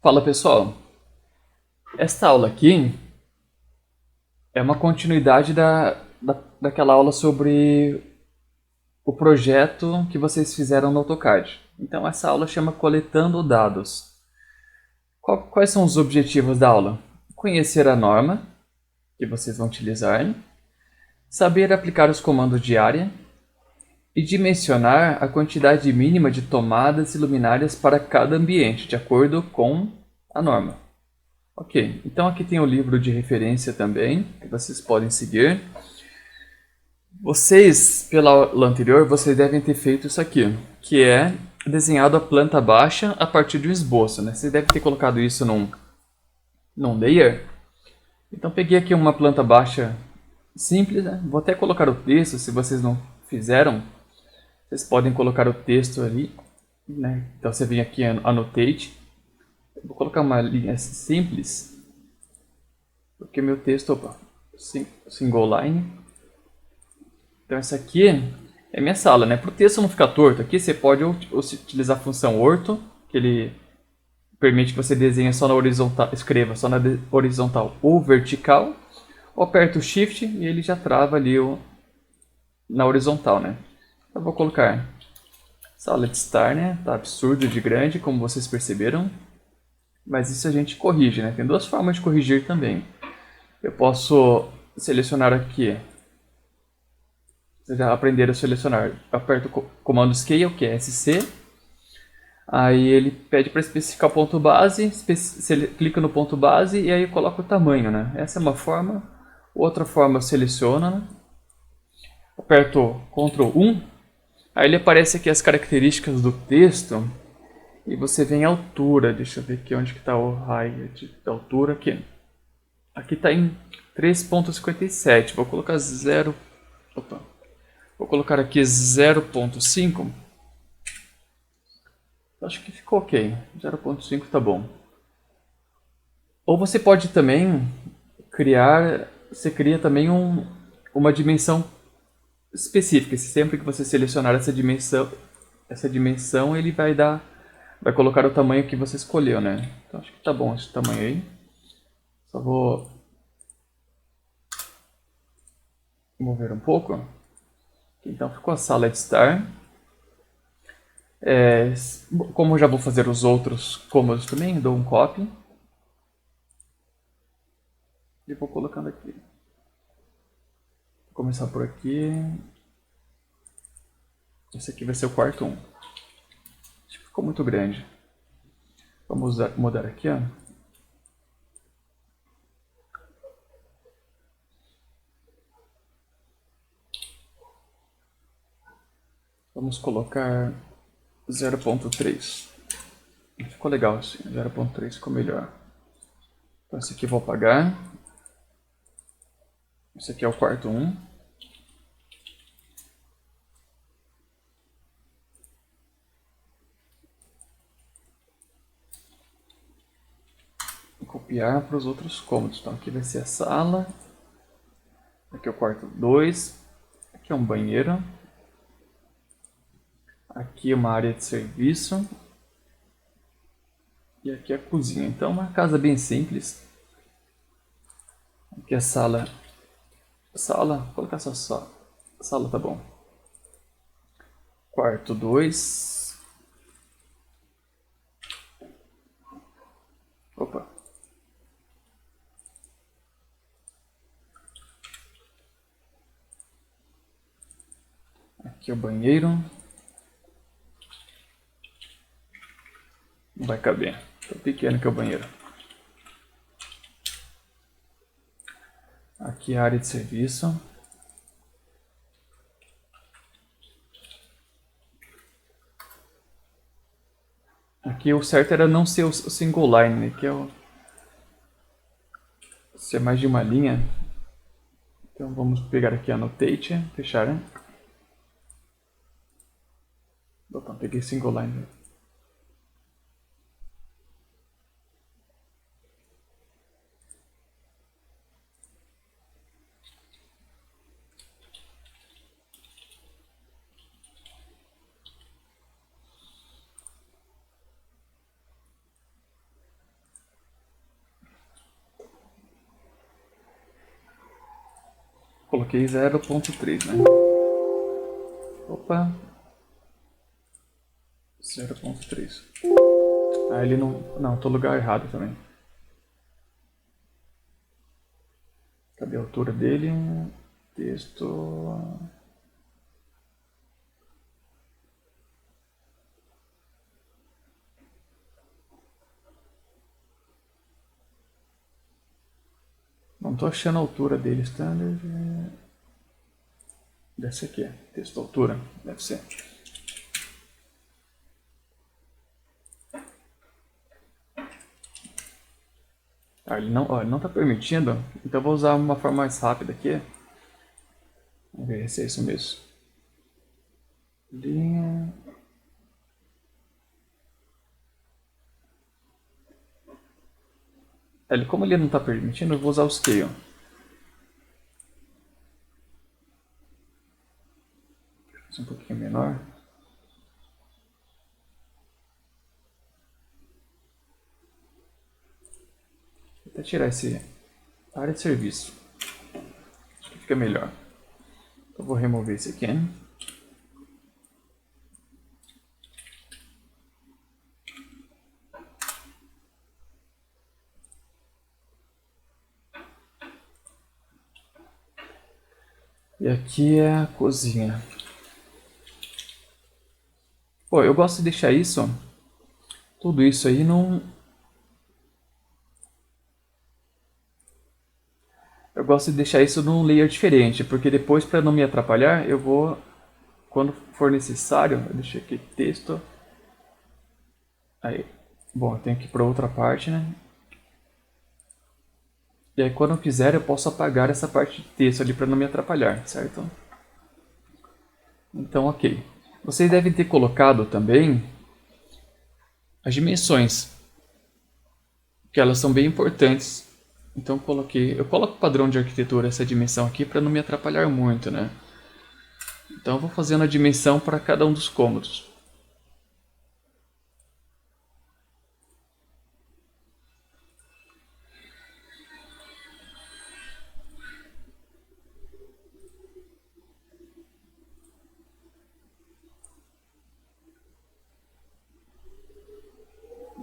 Fala pessoal, esta aula aqui é uma continuidade daquela aula sobre o projeto que vocês fizeram no AutoCAD. Então essa aula chama Coletando Dados. Quais são os objetivos da aula? Conhecer a norma que vocês vão utilizar, saber aplicar os comandos de área e dimensionar a quantidade mínima de tomadas e luminárias para cada ambiente, de acordo com a norma. Ok, então aqui tem o livro de referência também, que vocês podem seguir. Vocês, pela aula anterior, vocês devem ter feito isso aqui, que é desenhado a planta baixa a partir de um esboço, né? Vocês devem ter colocado isso num layer. Então peguei aqui uma planta baixa simples, né? Vou até colocar o texto, se vocês não fizeram, vocês podem colocar o texto ali, né? Então você vem aqui em Annotate. Eu vou colocar uma linha simples, porque meu texto, opa, single line. Então essa aqui é minha sala, né? Para o texto não ficar torto, aqui você pode utilizar a função ortho, que ele permite que você desenhe só na horizontal, escreva só na horizontal ou vertical, ou aperta o Shift e ele já trava ali na horizontal, né? Eu vou colocar sala de estar, né? Tá absurdo de grande, como vocês perceberam, mas isso a gente corrige, né? Tem duas formas de corrigir também. Eu posso selecionar aqui. Vocês já aprenderam a selecionar. Aperto o comando Scale, que é SC. Aí ele pede para especificar o ponto base. Clica no ponto base e aí coloca o tamanho, né? Essa é uma forma. Outra forma eu seleciono, né? Aperto Ctrl 1. Aí ele aparece aqui as características do texto. E você vem a altura. Deixa eu ver aqui onde está o height da altura aqui. Aqui está em 3.57. Vou colocar 0. Opa. Vou colocar aqui 0.5. Acho que ficou ok. 0.5 tá bom. Ou você pode também criar... Você cria também uma dimensão específica. Sempre que você selecionar essa dimensão ele vai colocar o tamanho que você escolheu, né? Então acho que tá bom esse tamanho aí. Só vou mover um pouco. Então ficou a sala de estar. Como eu já vou fazer os outros cômodos também, dou um copy. E vou colocando aqui. Vou começar por aqui. Esse aqui vai ser o quarto 1. Acho que ficou muito grande. Vamos mudar aqui, ó. Vamos colocar 0.3. Ficou legal assim, 0.3 ficou melhor. Então esse aqui eu vou apagar. Esse aqui é o quarto 1. Vou copiar para os outros cômodos. Então aqui vai ser a sala. Aqui é o quarto 2. Aqui é um banheiro. Aqui é uma área de serviço. E aqui é a cozinha. Então uma casa bem simples. Aqui é a sala. Vou colocar só sala, tá bom. Quarto 2. Opa. Aqui é o banheiro. Não vai caber. Tão pequeno que é o banheiro. Aqui é a área de serviço. Aqui o certo era não ser o single line, né? Que é ser mais de uma linha. Então vamos pegar aqui Annotate, fechar. Opa, peguei single line. coloquei 0.3, né? Opa. 0.3. Ah, ele não... Não, tô no lugar errado também. Cadê a altura dele? Texto... Não tô achando a altura dele. Standard... Deve ser aqui. Texto altura. Deve ser. Ah, ele não está permitindo, então eu vou usar uma forma mais rápida aqui. Vamos ver se é isso mesmo. Linha. Como ele não está permitindo, eu vou usar o scale. Um pouquinho menor. Vou até tirar esse área de serviço. Acho que fica melhor. Eu vou remover esse aqui. E aqui é a cozinha. Pô, eu gosto de deixar isso, tudo isso aí não... Eu gosto de deixar isso num layer diferente, porque depois, para não me atrapalhar, eu vou, quando for necessário, eu deixo aqui texto. Aí, bom, eu tenho que ir para outra parte, né? E aí, quando eu quiser, eu posso apagar essa parte de texto ali para não me atrapalhar, certo? Então, ok. Vocês devem ter colocado também as dimensões, que elas são bem importantes. Então eu coloco o padrão de arquitetura essa dimensão aqui para não me atrapalhar muito, né? Então eu vou fazendo a dimensão para cada um dos cômodos.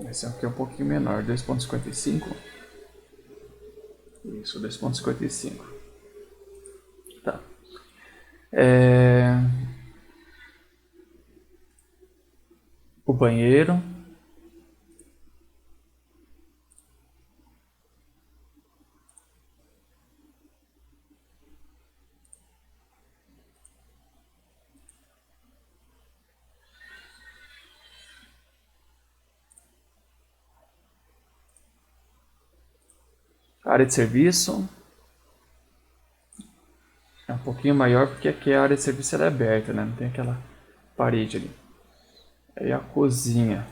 Esse aqui é um pouquinho menor, 2.55. Isso, 2.55. Tá. O banheiro. A área de serviço. É um pouquinho maior porque aqui a área de serviço ela é aberta, né? Não tem aquela parede ali. Aí a cozinha.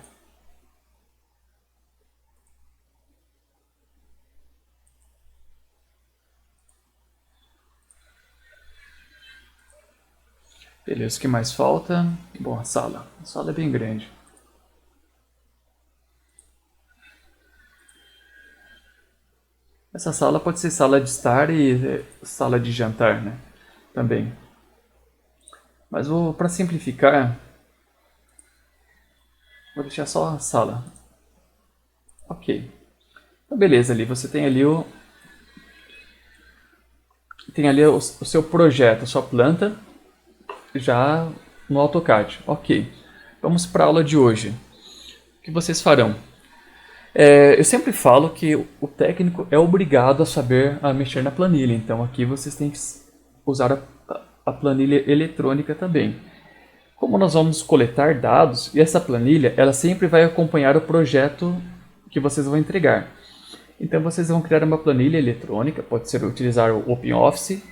Beleza, o que mais falta? Bom, a sala. A sala é bem grande. Essa sala pode ser sala de estar e sala de jantar, né? Também. Mas para simplificar, vou deixar só a sala. Ok. Então, beleza, ali você tem ali o seu projeto, a sua planta já no AutoCAD. Ok. Vamos para a aula de hoje. O que vocês farão? Eu sempre falo que o técnico é obrigado a saber mexer na planilha. Então aqui vocês têm que usar a planilha eletrônica também. Como nós vamos coletar dados, e essa planilha ela sempre vai acompanhar o projeto que vocês vão entregar. Então vocês vão criar uma planilha eletrônica, pode ser utilizar o OpenOffice,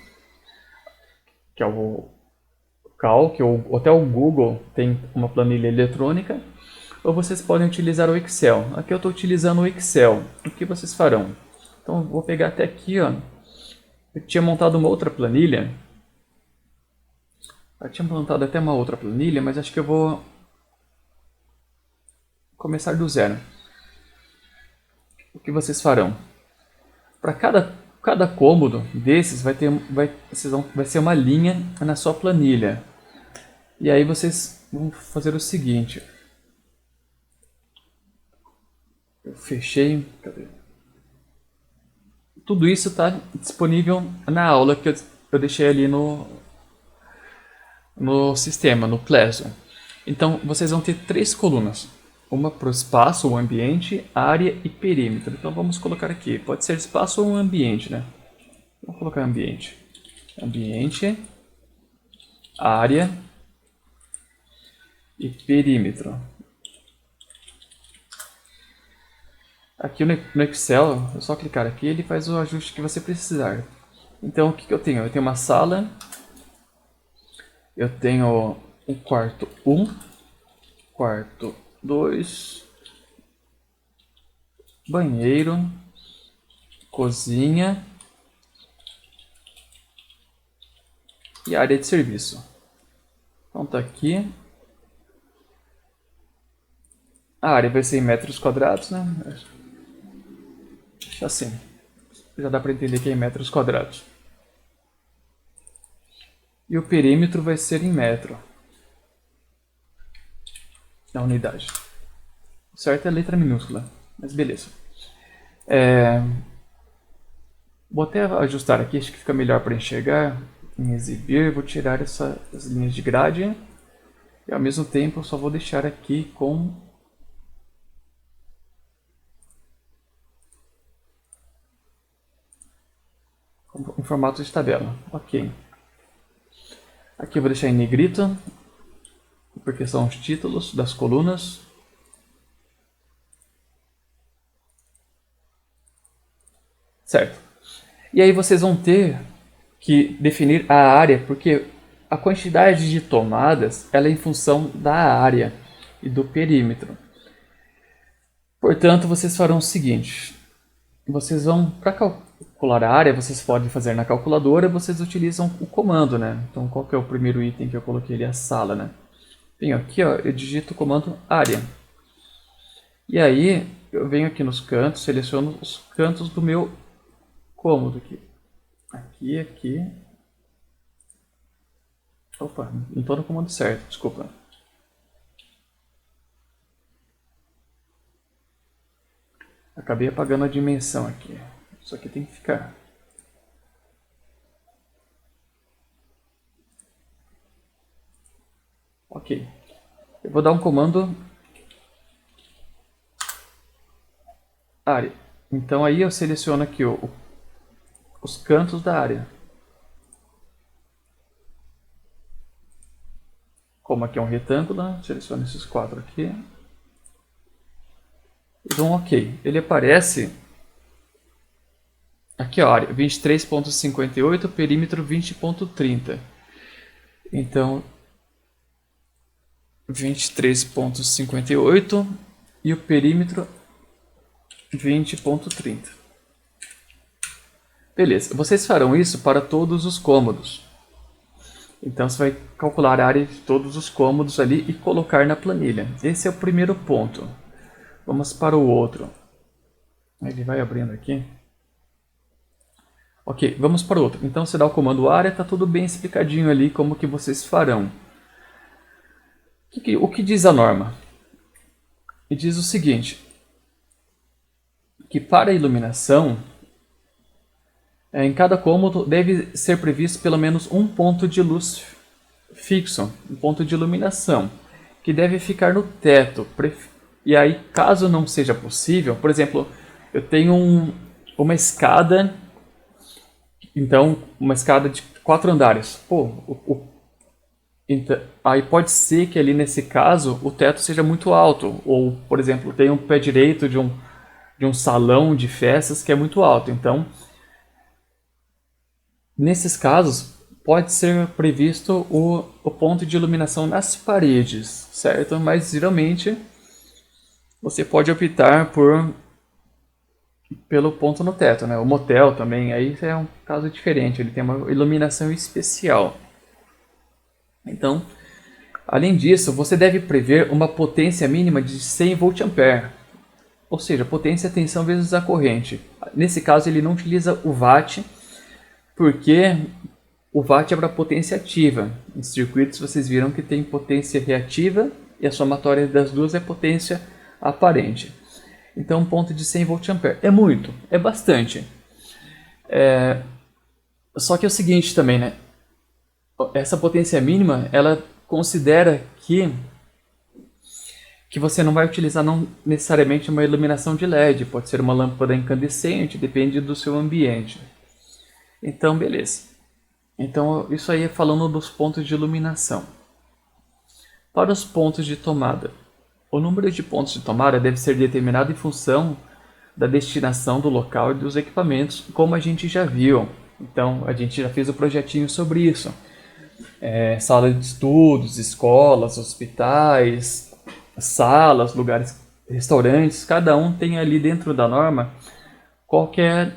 que é o Calc, ou até o Google tem uma planilha eletrônica, ou vocês podem utilizar o Excel. Aqui eu estou utilizando o Excel. O que vocês farão? Então eu vou pegar até aqui, ó. Eu tinha montado uma outra planilha. Eu tinha montado até uma outra planilha, mas acho que eu vou começar do zero. O que vocês farão? Para cada Cada cômodo desses vai ser uma linha na sua planilha. E aí vocês vão fazer o seguinte. Eu fechei. Cadê? Tudo isso está disponível na aula que eu deixei ali no sistema, no Pleasure. Então vocês vão ter 3 colunas. Uma para o espaço, o ambiente, área e perímetro. Então vamos colocar aqui. Pode ser espaço ou ambiente, né? Vou colocar ambiente. Ambiente, área e perímetro. Aqui no Excel, é só clicar aqui, ele faz o ajuste que você precisar. Então o que eu tenho? Eu tenho uma sala, eu tenho um quarto 1, quarto 2, banheiro, cozinha e área de serviço. Então tá aqui. A área vai ser em metros quadrados, né? Deixa assim. Já dá para entender que é em metros quadrados. E o perímetro vai ser em metro. Na unidade. O certo é letra minúscula, mas beleza. Vou até ajustar aqui, acho que fica melhor para enxergar. Em exibir, vou tirar essas linhas de grade. E ao mesmo tempo eu só vou deixar aqui com em formato de tabela. Ok. Aqui eu vou deixar em negrito, porque são os títulos das colunas. Certo. E aí vocês vão ter que definir a área, porque a quantidade de tomadas ela é em função da área e do perímetro. Portanto, vocês farão o seguinte. Vocês vão, para calcular a área, vocês podem fazer na calculadora, vocês utilizam o comando, né? Então, qual que é o primeiro item que eu coloquei ali? A sala, né? Venho aqui, ó, eu digito o comando área. E aí, eu venho aqui nos cantos, seleciono os cantos do meu cômodo aqui. Aqui, aqui. Opa, não estou no comando certo, desculpa. Acabei apagando a dimensão aqui. Isso aqui tem que ficar. Ok. Eu vou dar um comando área. Então aí eu seleciono aqui os cantos da área. Como aqui é um retângulo, seleciono esses 4 aqui. E dou um OK. Ele aparece aqui, ó, área 23.58, perímetro 20.30. Então 23.58 e o perímetro 20.30. Beleza, vocês farão isso para todos os cômodos. Então você vai calcular a área de todos os cômodos ali e colocar na planilha. Esse é o primeiro ponto. Vamos para o outro. Ele vai abrindo aqui. Ok, vamos para o outro. Então você dá o comando área, está tudo bem explicadinho ali como que vocês farão. O que diz a norma? E diz o seguinte, que para a iluminação, em cada cômodo deve ser previsto pelo menos um ponto de luz fixo, um ponto de iluminação, que deve ficar no teto. E aí, caso não seja possível, por exemplo, eu tenho uma escada, então uma escada de 4 andares. Então, aí pode ser que ali nesse caso o teto seja muito alto, ou por exemplo, tem um pé direito de um salão de festas que é muito alto. Então, nesses casos, pode ser previsto o ponto de iluminação nas paredes, certo? Mas geralmente você pode optar pelo ponto no teto, né? O motel também, aí é um caso diferente, ele tem uma iluminação especial. Então, além disso, você deve prever uma potência mínima de 100 VA. ou seja, potência tensão vezes a corrente. Nesse caso ele não utiliza o watt, porque o watt é para potência ativa. Em circuitos vocês viram que tem potência reativa e a somatória das duas é potência aparente. Então um ponto de 100 VA é muito, é bastante. Só que é o seguinte também, né? Essa potência mínima, ela considera que você não vai utilizar não necessariamente uma iluminação de LED, pode ser uma lâmpada incandescente, depende do seu ambiente. Então, beleza. Então, isso aí é falando dos pontos de iluminação. Para os pontos de tomada. O número de pontos de tomada deve ser determinado em função da destinação do local e dos equipamentos, como a gente já viu. Então, a gente já fez o projetinho sobre isso. Sala de estudos, escolas, hospitais, salas, lugares, restaurantes, cada um tem ali dentro da norma qual que é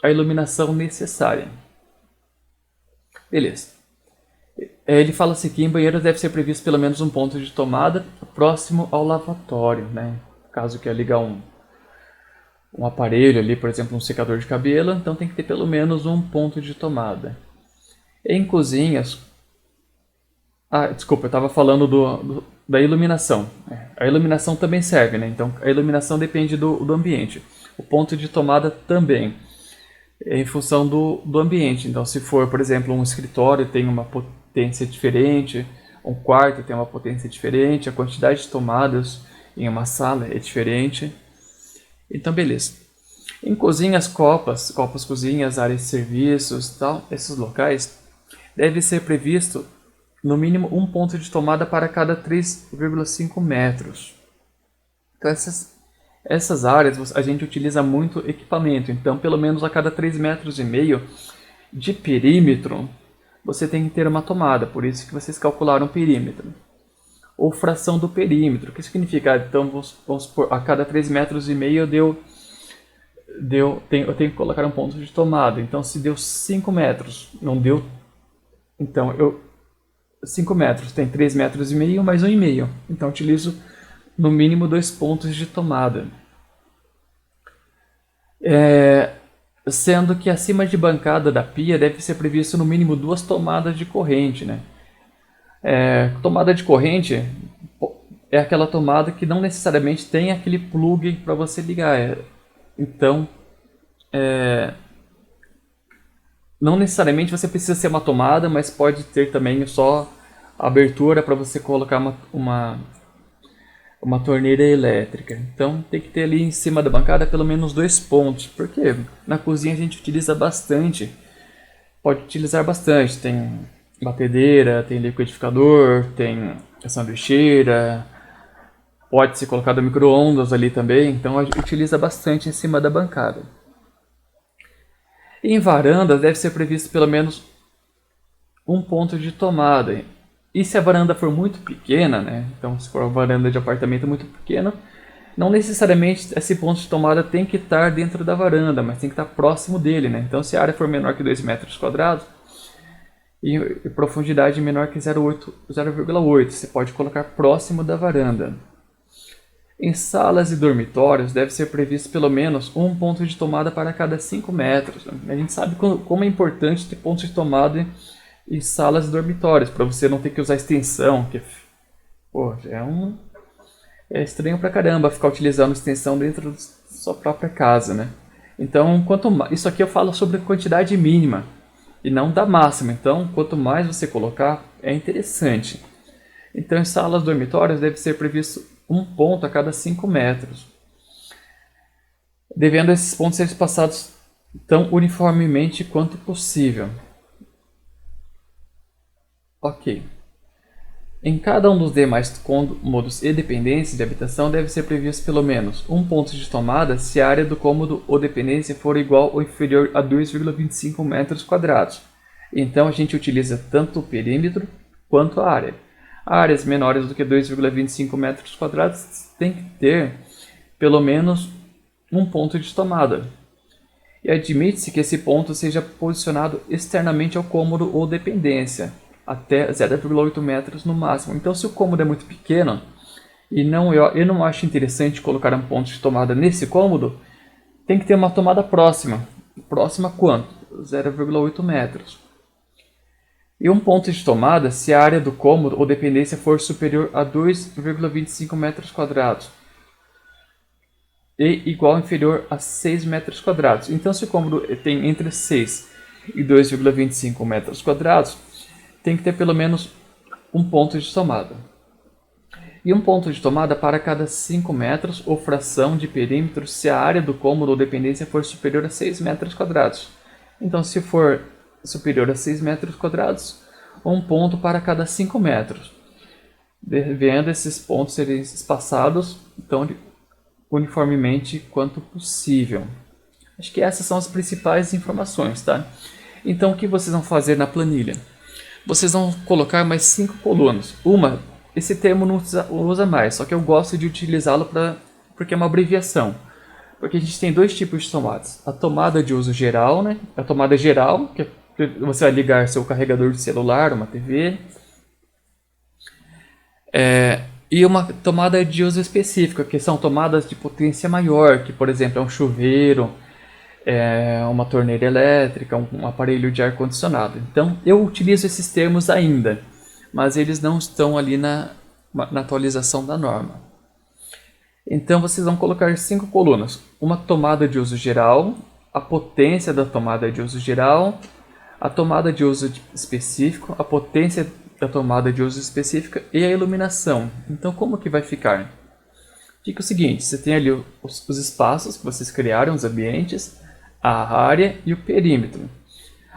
a iluminação necessária. Beleza. Ele fala assim que em banheiros deve ser previsto pelo menos um ponto de tomada próximo ao lavatório, né? Caso quer ligar um aparelho ali, por exemplo, um secador de cabelo, então tem que ter pelo menos um ponto de tomada. Em cozinhas... desculpa, eu estava falando da iluminação. A iluminação também serve, né? Então a iluminação depende do ambiente. O ponto de tomada também. Em função do ambiente. Então, se for, por exemplo, um escritório tem uma potência diferente, um quarto tem uma potência diferente, a quantidade de tomadas em uma sala é diferente. Então, beleza. Em cozinhas, copas, cozinhas, áreas de serviços, tal, esses locais, deve ser previsto no mínimo um ponto de tomada para cada 3,5 metros. Então, essas áreas a gente utiliza muito equipamento, então pelo menos a cada 3,5 metros de perímetro você tem que ter uma tomada, por isso que vocês calcularam perímetro. Ou fração do perímetro, o que significa? Então vamos supor, a cada 3,5 metros eu tenho que colocar um ponto de tomada, então se deu 5 metros, não deu, então 5 metros tem 3,5 metros mais 1,5, então eu utilizo no mínimo 2 pontos de tomada. Sendo que acima de bancada da pia deve ser previsto no mínimo 2 tomadas de corrente, né? Tomada de corrente é aquela tomada que não necessariamente tem aquele plug para você ligar. Então, não necessariamente você precisa ser uma tomada, mas pode ter também só a abertura para você colocar uma torneira elétrica. Então tem que ter ali em cima da bancada pelo menos 2 pontos, porque na cozinha a gente utiliza bastante, pode utilizar bastante, tem batedeira, tem liquidificador, tem a sanduicheira, pode ser colocado micro-ondas ali também, então a gente utiliza bastante em cima da bancada. Em varandas deve ser previsto pelo menos um ponto de tomada. E se a varanda for muito pequena, né? Então se for uma varanda de apartamento muito pequena, não necessariamente esse ponto de tomada tem que estar dentro da varanda, mas tem que estar próximo dele, né? Então se a área for menor que 2 metros quadrados e profundidade menor que 0,8, você pode colocar próximo da varanda. Em salas e dormitórios deve ser previsto pelo menos um ponto de tomada para cada 5 metros. A gente sabe como é importante ter pontos de tomada e salas e dormitórios, para você não ter que usar extensão, que é estranho pra caramba ficar utilizando extensão dentro da sua própria casa, né? Então, isso aqui eu falo sobre quantidade mínima e não da máxima, então quanto mais você colocar, é interessante. Então, em salas e dormitórios deve ser previsto um ponto a cada 5 metros, devendo esses pontos ser espaçados tão uniformemente quanto possível. Ok. Em cada um dos demais cômodos e dependências de habitação deve ser previsto pelo menos um ponto de tomada se a área do cômodo ou dependência for igual ou inferior a 2,25 metros quadrados. Então a gente utiliza tanto o perímetro quanto a área. Áreas menores do que 2,25 metros quadrados tem que ter pelo menos um ponto de tomada. E admite-se que esse ponto seja posicionado externamente ao cômodo ou dependência, até 0,8 metros no máximo. Então, se o cômodo é muito pequeno, e eu não acho interessante colocar um ponto de tomada nesse cômodo, tem que ter uma tomada próxima. Próxima quanto? 0,8 metros. E um ponto de tomada se a área do cômodo ou dependência for superior a 2,25 metros quadrados e igual ou inferior a 6 metros quadrados. Então, se o cômodo tem entre 6 e 2,25 metros quadrados, tem que ter pelo menos um ponto de tomada. E um ponto de tomada para cada 5 metros ou fração de perímetro se a área do cômodo ou dependência for superior a 6 metros quadrados. Então, se for superior a 6 metros quadrados, um ponto para cada 5 metros. Devendo esses pontos serem espaçados tão uniformemente quanto possível. Acho que essas são as principais informações, tá? Então, o que vocês vão fazer na planilha? Vocês vão colocar mais 5 colunas. Esse termo não usa mais, só que eu gosto de utilizá-lo porque é uma abreviação. Porque a gente tem dois tipos de tomadas. A tomada de uso geral, né? A tomada geral, que você vai ligar seu carregador de celular, uma TV. E uma tomada de uso específica, que são tomadas de potência maior, que por exemplo é um chuveiro, uma torneira elétrica, um aparelho de ar-condicionado. Então eu utilizo esses termos ainda, mas eles não estão ali na atualização da norma. Então vocês vão colocar 5 colunas. Uma tomada de uso geral, a potência da tomada de uso geral, a tomada de uso específico, a potência da tomada de uso específica e a iluminação. Então como que vai ficar? Fica o seguinte, você tem ali os espaços que vocês criaram, os ambientes, a área e o perímetro.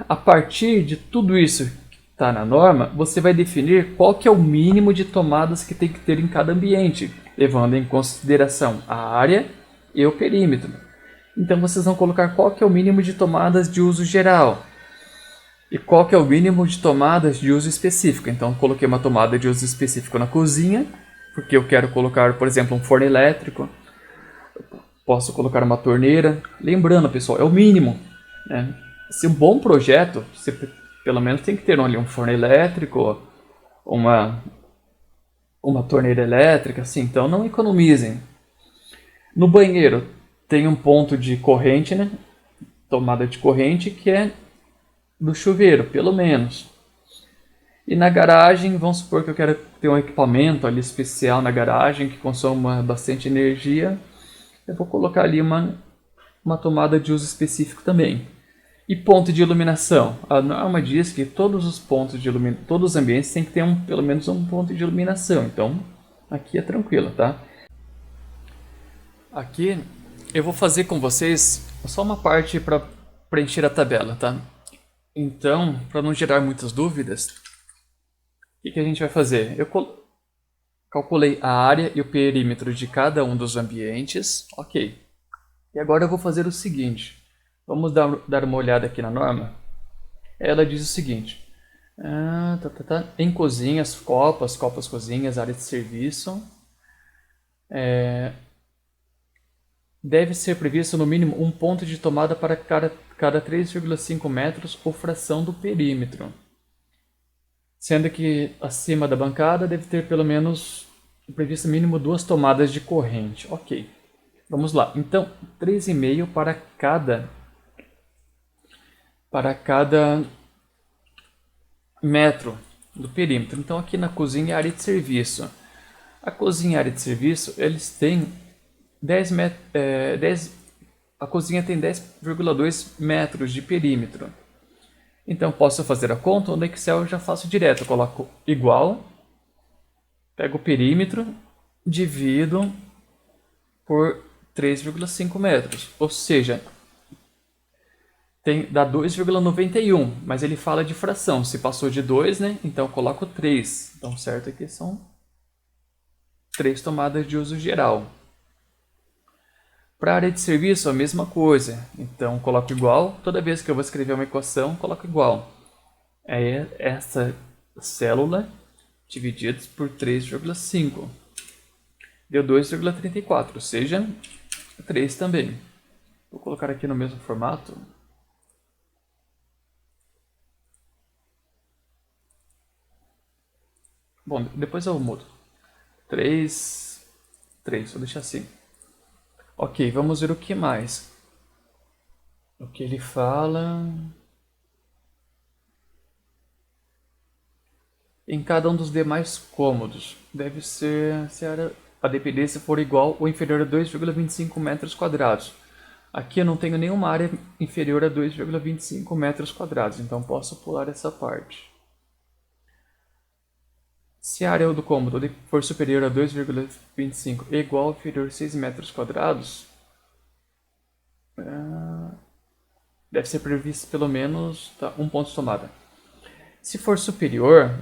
A partir de tudo isso que está na norma, você vai definir qual que é o mínimo de tomadas que tem que ter em cada ambiente, levando em consideração a área e o perímetro. Então vocês vão colocar qual que é o mínimo de tomadas de uso geral e qual que é o mínimo de tomadas de uso específico. Então coloquei uma tomada de uso específico na cozinha, porque eu quero colocar, por exemplo, um forno elétrico. Posso colocar uma torneira. Lembrando, pessoal, é o mínimo, né? Se um bom projeto, você pelo menos tem que ter ali um forno elétrico, uma torneira elétrica, assim. Então não economizem. No banheiro tem um ponto de corrente, né? Tomada de corrente que é do chuveiro, pelo menos. E na garagem, vamos supor que eu quero ter um equipamento ali especial na garagem que consoma bastante energia. Eu vou colocar ali uma tomada de uso específico também. E ponto de iluminação. A norma diz que todos os pontos de todos os ambientes têm que ter pelo menos um ponto de iluminação. Então, aqui é tranquilo, tá? Aqui eu vou fazer com vocês só uma parte para preencher a tabela, tá? Então, para não gerar muitas dúvidas, o que a gente vai fazer? Eu calculei a área e o perímetro de cada um dos ambientes. Ok. E agora eu vou fazer o seguinte. Vamos dar uma olhada aqui na norma. Ela diz o seguinte. Em cozinhas, copas, cozinhas, área de serviço. Deve ser previsto no mínimo um ponto de tomada para cada 3,5 metros ou fração do perímetro. Sendo que acima da bancada deve ter pelo menos previsto mínimo 2 tomadas de corrente. Ok, vamos lá. Então, 3,5 para cada metro do perímetro. Então, aqui na cozinha, área de serviço. A cozinha e a área de serviço, eles têm 10 metros. A cozinha tem 10,2 metros de perímetro. Então, posso fazer a conta, no Excel eu já faço direto. Eu coloco igual, pego o perímetro, divido por 3,5 metros. Ou seja, dá 2,91, mas ele fala de fração. Se passou de 2, né? Então eu coloco 3. Então, certo aqui são 3 tomadas de uso geral. Para a área de serviço, a mesma coisa. Então, coloco igual. Toda vez que eu vou escrever uma equação, coloco igual. É essa célula divididos por 3,5. Deu 2,34, ou seja, 3 também. Vou colocar aqui no mesmo formato. Bom, depois eu mudo. 3 3, vou deixar assim. Ok, vamos ver o que mais. O que ele fala... Em cada um dos demais cômodos, deve ser se a dependência for igual ou inferior a 2,25 metros quadrados. Aqui eu não tenho nenhuma área inferior a 2,25 metros quadrados, então posso pular essa parte. Se a área do cômodo for superior a 2,25 e igual ou inferior a 6 metros quadrados, deve ser previsto pelo menos um ponto de tomada. Se for superior,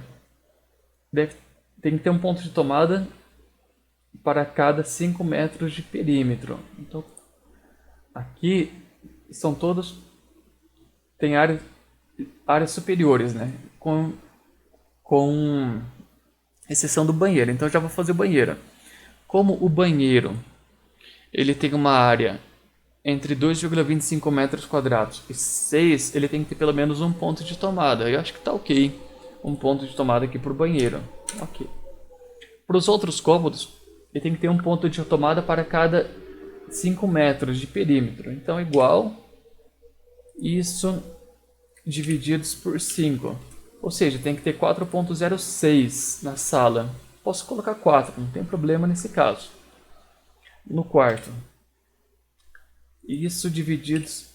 tem que ter um ponto de tomada para cada 5 metros de perímetro. Então, aqui são todos... Tem áreas superiores, né? Com exceção do banheiro. Então, eu já vou fazer o banheiro. Como o banheiro ele tem uma área entre 2,25 metros quadrados e 6, ele tem que ter pelo menos um ponto de tomada. Eu acho que está ok. Um ponto de tomada aqui para o banheiro. Ok. Para os outros cômodos, ele tem que ter um ponto de tomada para cada 5 metros de perímetro. Então, igual isso divididos por 5. Ou seja, tem que ter 4,06 na sala. Posso colocar 4, não tem problema nesse caso. No quarto. Isso divididos...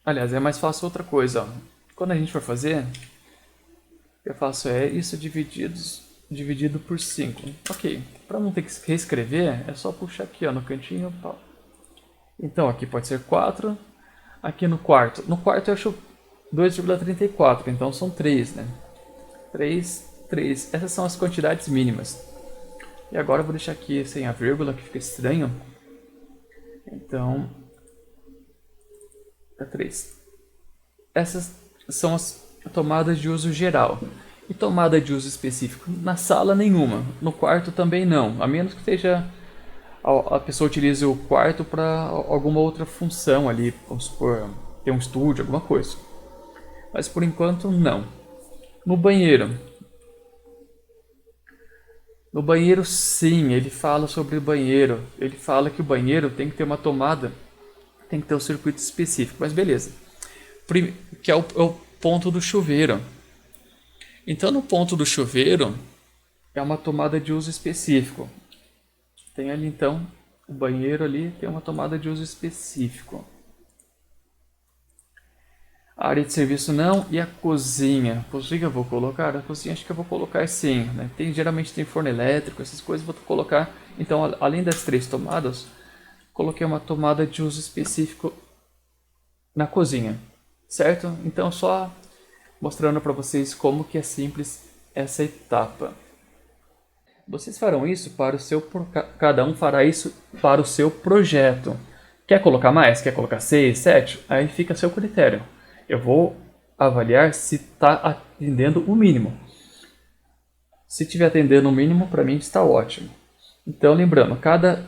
Aliás, é mais fácil outra coisa. Ó. Quando a gente for fazer... Eu faço isso dividido por 5. Ok, para não ter que reescrever, é só puxar aqui ó, no cantinho. Pá. Então aqui pode ser 4. Aqui no quarto. No quarto eu acho 2,34, então são 3, né? 3. Essas são as quantidades mínimas. E agora eu vou deixar aqui sem a vírgula, que fica estranho. Então, é 3. Essas são as tomadas de uso geral. E tomada de uso específico? Na sala, nenhuma. No quarto também não. A menos que a pessoa utilize o quarto para alguma outra função ali. Vamos supor, ter um estúdio, alguma coisa. Mas por enquanto, não. No banheiro. No banheiro, sim. Ele fala sobre o banheiro. Ele fala que o banheiro tem que ter uma tomada. Tem que ter um circuito específico. Mas beleza. Que é o ponto do chuveiro. Então, no ponto do chuveiro, é uma tomada de uso específico. Tem ali, então, o banheiro ali tem uma tomada de uso específico. A área de serviço não, e a cozinha. A cozinha eu vou colocar? A cozinha acho que eu vou colocar sim. Né? Geralmente tem forno elétrico, essas coisas vou colocar. Então, além das 3 tomadas, coloquei uma tomada de uso específico na cozinha. Certo? Então, só mostrando para vocês como que é simples essa etapa. Vocês farão isso para o seu... Cada um fará isso para o seu projeto. Quer colocar mais? Quer colocar 6, 7? Aí fica a seu critério. Eu vou avaliar se está atendendo o mínimo. Se estiver atendendo o mínimo, para mim está ótimo. Então, lembrando, cada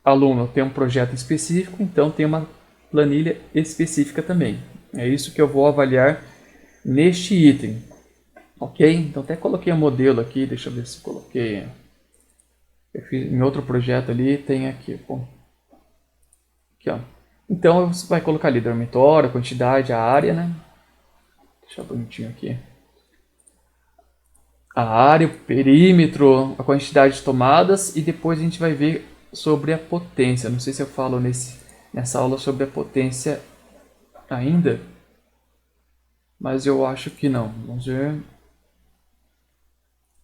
aluno tem um projeto específico, então tem uma planilha específica também. É isso que eu vou avaliar neste item. Ok? Então, até coloquei um modelo aqui, deixa eu ver se coloquei. Eu fiz em outro projeto ali, tem aqui. Bom. Aqui, ó. Então, você vai colocar ali dormitório, a quantidade, a área, né? Deixa bonitinho aqui. A área, o perímetro, a quantidade de tomadas e depois a gente vai ver sobre a potência. Não sei se eu falo nessa aula sobre a potência ainda, mas eu acho que não. Vamos ver.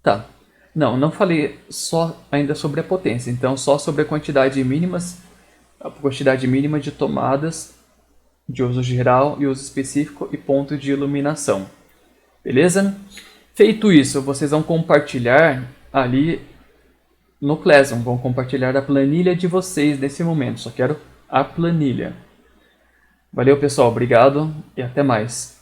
Tá. Não falei só ainda sobre a potência, então só sobre a quantidade mínima de tomadas de uso geral e uso específico e ponto de iluminação. Beleza? Feito isso, vocês vão compartilhar ali no Classroom, vão compartilhar a planilha de vocês nesse momento. Só quero a planilha. Valeu, pessoal. Obrigado e até mais.